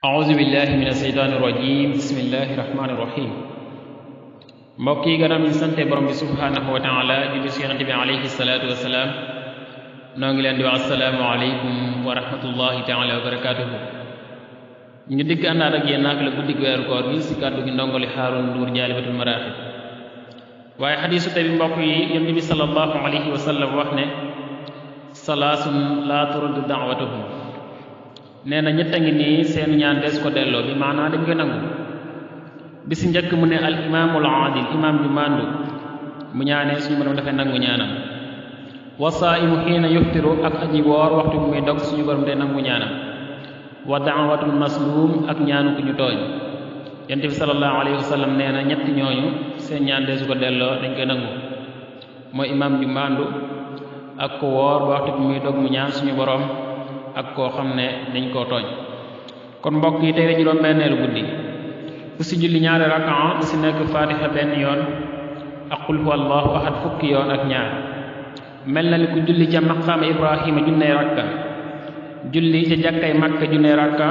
auzu billahi min asheytaani irrajim bismillahi rahmaani rahim mbokk yi gannaaw ñu sante borom bi subhaanahu wa taala julli ci yonent bi alayhi salaatu wasalaam noo ngi leen di wax asalaamu aleykum wa rahmatullahi taala wa barakatuhu ñu dikk àndaat ak yéen naak la guddik weeru koor gi ci kàddu gi ndongoli Haarun Nduur jaalibatul maraaxib waaye xadiisu tey bi mbokk yi yonent bi sallallahu alayhi wa sallam wax ne salaasun laa turaddu da'watuhum nee na ñett a ngi nii seen ñaan des ko delloo bi maanaa dañ koy nangu bi si njëkk mu ne al imaamul aadil imaam ju màndu bu ñaanee suñu borom dafay nangu ñaanam wa saaimu xiina yuftiru ak aji woor waxtu bi muy dog suñu borom day nangu ñaanam wa daawatul masluum ak ñaanu ku ñu tooñ yonent bi sallallahu alayhi wa sallam nee na ñetti ñooñu seen ñaan des ko delloo dañ koy nangu mooy imaam ju màndu ak ko woor ba waxtu bi muy dog mu ñaan suñu borom ak koo xam ne dañ koo tooñ kon mbokk yi tey la juróom-benneelu guddi ku si julli ñaari rakaa bu si nekk faatiha benn yoon ak qul huwa allahu ahad fukki yoon ak ñaar mel na ni ku julli ca maqaama ibrahima junney rakka julli ca jàkkay makka junney rakka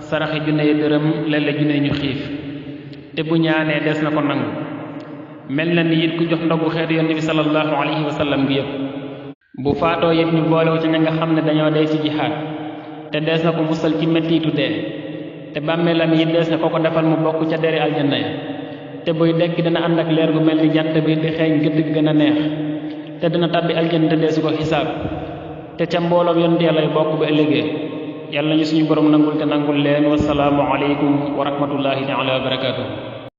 saraxe junney dërëm lelle junney ñu xiif te bu ñaanee des na ko nangu mel na ni it ku jox ndogu xeetu yonent bi sallallahu alayhi wa sallam gi yëpp bu faatoo it ñu boolewu ci ña nga xam ne dañoo dee ci jihaad te dees na ko musal ci mettiitu dee te bàmmeelam yi dees na ko ko defal mu bokk ca deri aljanna ya te buy dekki dana ànd ak leer gu mel ni jant bi di xeeñ gëdd gi gën a neex te dana tàbbi aljanna te deesu ko xisaab te ca mbooloom yonent yàlla yu bokk ba ëllëgee yàlla ñu suñu borom nangul te nangul leen wasalaamu aleykum wa rahmatullahi taala wa barakatuh